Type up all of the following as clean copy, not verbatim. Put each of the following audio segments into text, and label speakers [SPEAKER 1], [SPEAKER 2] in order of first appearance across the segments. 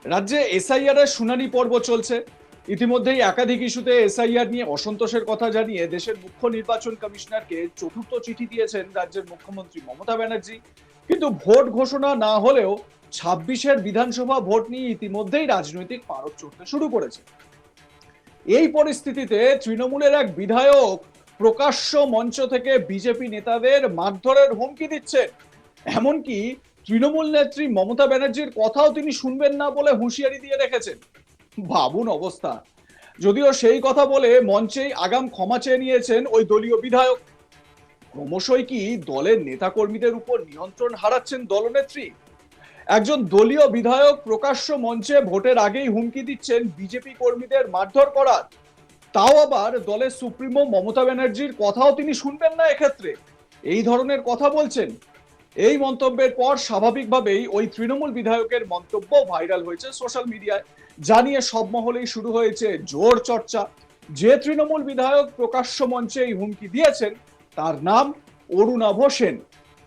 [SPEAKER 1] রাজ্যে এসআইআর এর শুনানি পর্ব চলছে। ইতিমধ্যেই একাধিক ইস্যুতে এসআইআর নিয়ে অসন্তোষের কথা জানিয়ে দেশের মুখ্য নির্বাচন কমিশনারকে চতুর্থ চিঠি দিয়েছেন রাজ্যের মুখ্যমন্ত্রী মমতা ব্যানার্জি। কিন্তু ভোট ঘোষণা না হলেও 26-এর বিধানসভা ভোট নিয়ে ইতিমধ্যেই রাজনৈতিক পারদ চড়তে শুরু করেছে। এই পরিস্থিতিতে তৃণমূলের এক বিধায়ক প্রকাশ্য মঞ্চ থেকে বিজেপি নেতাদের মারধরের হুমকি দিচ্ছেন। এমনকি তৃণমূল নেত্রী মমতা ব্যানার্জির কথাও তিনি শুনবেন না বলে হুঁশিয়ারি দিয়ে রেখেছেন। ভাবুন অবস্থা। যদিও সেই কথা বলে মঞ্চেই আগাম ক্ষমা চেয়ে নিয়েছেন ওই দলীয় বিধায়ক। ক্রমশই কি দলের নেতাকর্মীদের উপর নিয়ন্ত্রণ হারাচ্ছেন দলনেত্রী? একজন দলীয় বিধায়ক প্রকাশ্য মঞ্চে ভোটের আগেই হুমকি দিচ্ছেন বিজেপি কর্মীদের মারধর করার, তাও আবার দলের সুপ্রিমো মমতা ব্যানার্জির কথাও তিনি শুনবেন না এক্ষেত্রে। এই ধরনের কথা বলছেন। এই মন্তব্যের পর স্বাভাবিকভাবেই ওই তৃণমূল বিধায়কের মন্তব্য ভাইরাল হয়েছে সোশ্যাল মিডিয়ায়। জানিয়ে সব মহলেই শুরু হয়েছে জোর চর্চা। যে তৃণমূল বিধায়ক প্রকাশ্য মঞ্চে এই হুমকি দিয়েছেন তার নাম অরুণাভ সেন।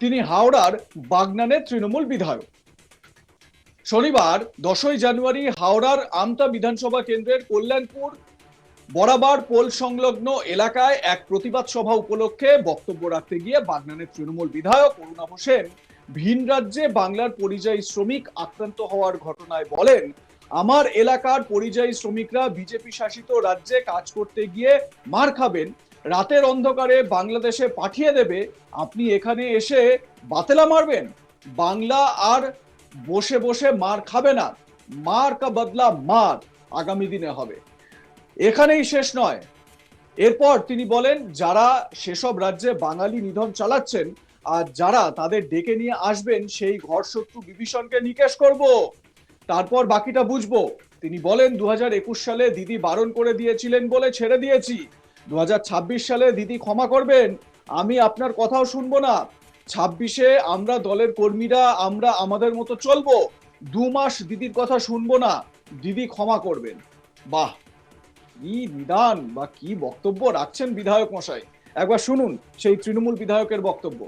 [SPEAKER 1] তিনি হাওড়ার বাগনানের তৃণমূল বিধায়ক। শনিবার 10ই জানুয়ারি হাওড়ার আমতা বিধানসভা কেন্দ্রের কল্যাণপুর বরাবর পোল সংলগ্ন এলাকায় এক প্রতিবাদ সভা উপলক্ষে বক্তব্য রাখতে গিয়ে বাগনানের তৃণমূল বিধায়ক অরুণাভ সেন ভিন রাজ্যে বাংলার পরিযায়ী শ্রমিক আক্রান্ত হওয়ার ঘটনায় বলেন, আমার এলাকার পরিযায়ী শ্রমিকরা বিজেপি শাসিত রাজ্যে কাজ করতে গিয়ে মার খাবেন, রাতের অন্ধকারে বাংলাদেশে পাঠিয়ে দেবে, আপনি এখানে এসে বাতেলা মারবেন। বাংলা আর বসে বসে মার খাবে না, মার কা বদলা মার আগামী দিনে হবে। এখানেই শেষ নয়। এরপর তিনি বলেন, যারা সেসব রাজ্যে বাঙালি নিধন চালাচ্ছেন আর যারা তাদের ডেকে নিয়ে আসবেন সেই ঘর শত্রু বিভীষণকে নিকেশ করব, তারপর বাকিটা বুঝবো। তিনি বলেন, 2021 সালে দিদি বারণ করে দিয়েছিলেন বলে ছেড়ে দিয়েছি। 2026 সালে দিদি ক্ষমা করবেন, আমি আপনার কথাও শুনবো না। 26-এ আমরা দলের কর্মীরা আমরা আমাদের মতো চলবো। 2 মাস দিদির কথা শুনবো না, দিদি ক্ষমা করবেন। বাহ, কি নিদান বা কি বক্তব্য রাখছেন বিধায়ক মশাই। একবার শুনুন সেই তৃণমূল বিধায়কের বক্তব্য।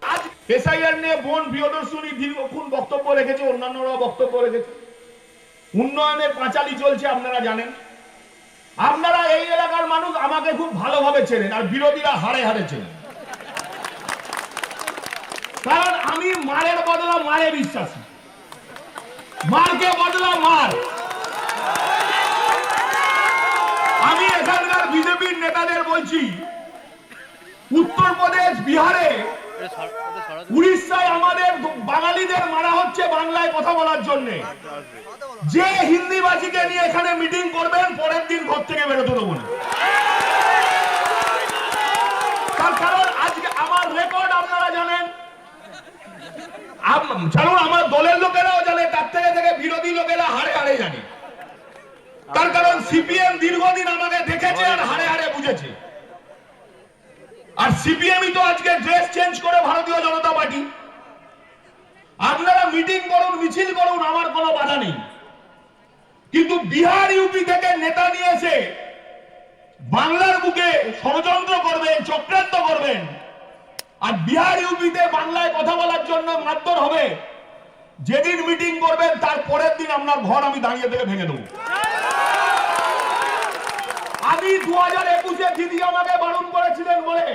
[SPEAKER 2] আজ এসআইআর নিয়ে বোন প্রিয়দর্শনী দীর্ঘক্ষণ বক্তব্য রেখেছে, অন্যান্যরা বক্তব্য রেখেছে। উন্নয়নের পাঁচালী চলছে, আপনারা জানেন। আপনারা এই এলাকার মানুষ আমাকে খুব ভালোভাবে চেনেন, আর বিরোধীরা হারে হারে চেনেন। কারণ আমি মারের বদলা মারে বিশ্বাসী, মারকে বদলা মার। আমি এখানকার বিজেপির নেতাদের বলছি, উত্তরপ্রদেশ, বিহারে, উড়িষ্যায় আমাদের বাঙালিদের মারা হচ্ছে বাংলায় কথা বলার জন্য। যে হিন্দিবাসীকে নিয়ে এখানে মিটিং করবেন, পরের দিন ঘর থেকে বেরোতে দেবো না। তার কারণ আজকে আমার রেকর্ড আপনারা জানেন, জানুন, আমার দলের লোকেরাও জানে, তার থেকে বিরোধী লোকেরা হারে হারে জানে। তার কারণ সিপিএম দীর্ঘদিন আমাকে দেখেছে আর হারে হারে বুঝেছে। আর সিপিএমই তো আজকে ড্রেস চেঞ্জ করে ভারতীয় জনতা পার্টি। আপনারা মিটিং করুন, মিছিল করুন, আমার কোনো বাধা নেই। কিন্তু বিহার, ইউপি থেকে নেতা নিয়ে এসে বাংলার বুকে ষড়যন্ত্র করবেন, চক্রান্ত করবেন, আর বিহার, ইউপিতে বাংলায় কথা বলার জন্য মারধর হবে। যেদিন মিটিং করবেন তার পরের দিন আপনার ঘর আমি দাঁড়িয়ে থেকে ভেঙে দেবো। আমি 2021-এ দিদি আমাকে বারণ করেছিলেন বলে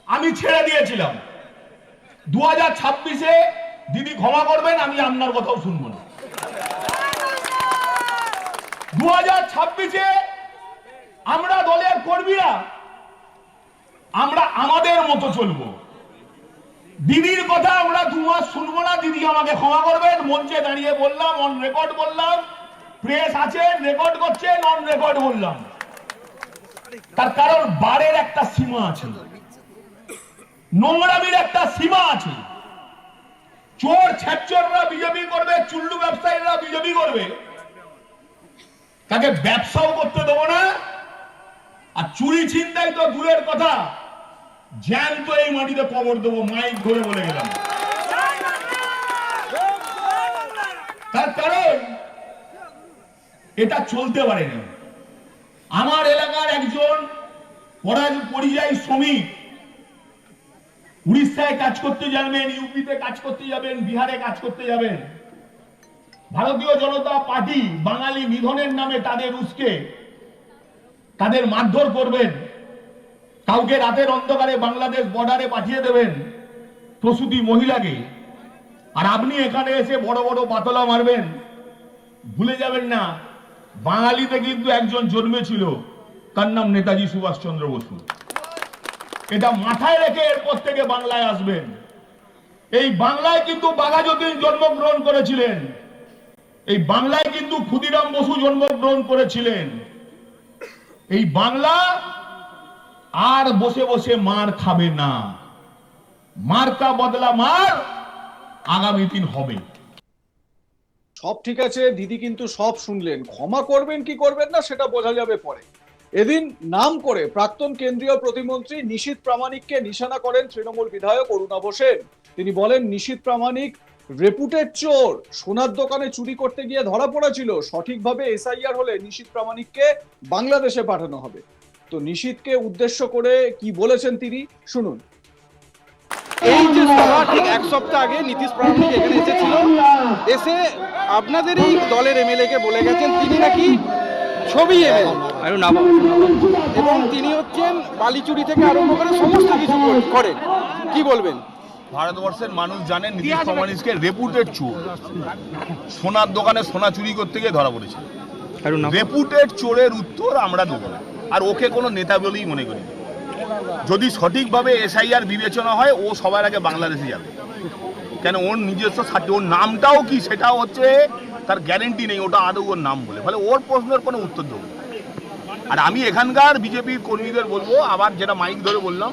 [SPEAKER 2] আমি ছেড়ে দিয়েছিলাম। 2026-এ দিদি ক্ষমা করবেন, আমি আপনার কথাও শুনবো না। 2026-এ আমরা দলের কর্মীরা আমরা আমাদের মতো চলবো। দিদির কথা আমরা 2 মাস শুনবো না, দিদি আমাকে ক্ষমা করবেন। মঞ্চে দাঁড়িয়ে বললাম, অন রেকর্ড বললাম, প্রেস আছে, রেকর্ড করছে, নন রেকর্ড বললাম। তার কারণ বারের একটা সীমা আছে, নোংরামির একটা সীমা আছে। চোর ছ্যাচররা বিজেপি করবে, চুল্লু ব্যবসায়ীরা বিজেপি করবে, তাকে ব্যবসাও করতে দেবো না। আর চুরি ছিনতাই তো দূরের কথা, জ্যান্ত এই মাটিতে কবর দেবো, মাইক ধরে বলে গেলাম। তার কারণ এটা চলতে পারে না। আমার এলাকার একজন পরিযায়ী শ্রমিক উড়িষ্যায় কাজ করতে যাবেন, ইউপিতে কাজ করতে যাবেন, বিহারে কাজ করতে যাবেন, ভারতীয় জনতা পার্টি বাঙালি নিধনের নামে তাদের উস্কে তাদের মারধর করবেন, কাউকে রাতের অন্ধকারে বাংলাদেশ বর্ডারে পাঠিয়ে দেবেন প্রসূতি মহিলাকে, আর আপনি এখানে এসে বড় বড় পাতলা মারবেন। ভুলে যাবেন না, বাঙালিতে কিন্তু একজন জন্মেছিল, তার নাম নেতাজি সুভাষচন্দ্র বসু। এটা মাথায় রেখে এরপর থেকে বাংলায় আসবেন। এই বাংলায় কিন্তু বাঘাযতীন জন্মগ্রহণ করেছিলেন, এই বাংলায় কিন্তু ক্ষুদিরাম বসু জন্মগ্রহণ করেছিলেন। এই বাংলা আর বসে বসে মার খাবে না, মার্কা বদলা মার আগামী দিন হবে।
[SPEAKER 1] সব ঠিক আছে, দিদি কিন্তু সব শুনলেন। ক্ষমা করবেন কি করবেন না সেটা বোঝা যাবে পরে। এদিন নাম করে প্রাক্তন কেন্দ্রীয় প্রতিমন্ত্রী নিশীথ প্রামাণিককে নিশানা করেন তৃণমূল বিধায়ক অরুণাভ সেন। তিনি বলেন, নিশীথ প্রামাণিক রেপুটেড চোর, সোনার দোকানে চুরি করতে গিয়ে ধরা পড়েছিল। সঠিকভাবে এসআইআর হলে নিশীথ প্রামাণিককে বাংলাদেশে পাঠানো হবে। তো নিশীথকে উদ্দেশ্য করে কি বলেছেন তিনি, শুনুন।
[SPEAKER 3] এই যে সভা ঠিক এক সপ্তাহ আগে নীতিশ প্রামাণিক এখানে এসেছিল, এসে আপনাদেরই দলের এমএলএ কে বলে গেছেন তিনি নাকি ছবি এমএলএ এবং তিনি হচ্ছেন বালি চুরি থেকে আরম্ভ করে সমস্ত কিছু করেন। কি বলবেন?
[SPEAKER 4] ভারতবর্ষের মানুষ জানেন নীতিশ প্রামাণিককে রেপুটেড চোর, সোনার দোকানে সোনা চুরি করতে গিয়ে ধরা পড়েছে। রেপুটেড চোরের উত্তর আমরা দেবো না, আর ওকে কোনো নেতা বলেই মনে করি। যদি সঠিকভাবে এসআইআর বিবেচনা হয়, ও সবার আগে বাংলাদেশে যাবে। কেন, ওর নিজস্ব ওর নামটাও কি সেটাও হচ্ছে তার গ্যারেন্টি নেই ওটা আদৌ ওর নাম বলে, ফলে ওর প্রশ্নের কোনো উত্তর দেবো না। আর আমি এখানকার বিজেপির কর্মীদের বলবো, আবার যেটা মাইক ধরে বললাম,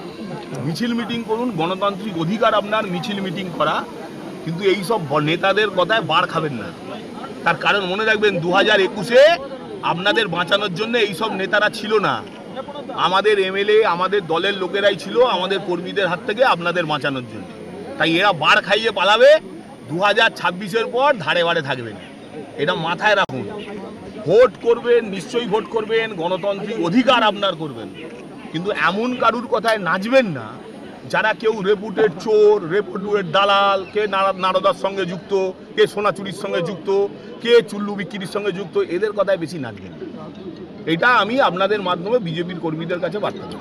[SPEAKER 4] মিছিল মিটিং করুন, গণতান্ত্রিক অধিকার আপনার মিছিল মিটিং করা, কিন্তু এই সব নেতাদের কথায় বার খাবেন না। তার কারণ মনে রাখবেন, 2021-এ আপনাদের বাঁচানোর জন্য এইসব নেতারা ছিল না, আমাদের এমএলএ আমাদের দলের লোকেরাই ছিল আমাদের কর্মীদের হাত থেকে আপনাদের বাঁচানোর জন্য। তাই এরা বার খাইয়ে পালাবে, 2026-এর পর ধারে বাড়ে থাকবেন, এটা মাথায় রাখুন। ভোট করবেন, নিশ্চয়ই ভোট করবেন, গণতান্ত্রিক অধিকার আপনার করবেন, কিন্তু এমন কারুর কথায় নাচবেন না যারা কেউ রেপুটেড চোর, রেপুটেড দালাল, কে নারদার সঙ্গে যুক্ত, কে সোনা চুরির সঙ্গে যুক্ত, কে চুল্লু বিক্রির সঙ্গে যুক্ত, এদের কথায় বেশি নাচবেন না। এটা আমি আপনাদের মাধ্যমে বিজেপির কর্মীদের কাছে বার্তা দেব।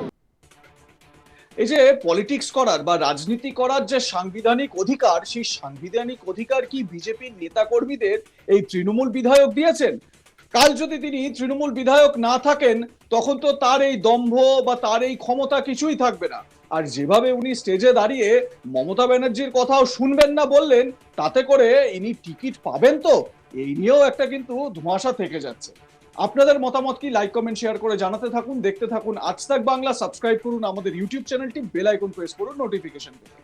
[SPEAKER 1] এই যে পলিটিক্স করার বা রাজনীতি করার যে সাংবিধানিক অধিকার, সেই সাংবিধানিক অধিকার কি বিজেপির নেতা কর্মীদের এই তৃণমূল বিধায়ক দিয়েছেন? কাল যদি তিনি তৃণমূল বিধায়ক না থাকেন, তখন তো তার এই দম্ভ বা তার এই ক্ষমতা কিছুই থাকবে না। আর যেভাবে উনি স্টেজে দাঁড়িয়ে মমতা ব্যানার্জির কথাও শুনবেন না বললেন, তাতে করে ইনি টিকিট পাবেন তো, এই নিয়েও একটা কিন্তু ধোঁয়াশা থেকে যাচ্ছে। আপনাদের মতামত কি? লাইক কমেন্ট শেয়ার করে জানাতে থাকুন। দেখতে থাকুন আজ তাক বাংলা। সাবস্ক্রাইব করুন আমাদের ইউটিউব চ্যানেলটি, বেল আইকন প্রেস করুন নোটিফিকেশন পেতে।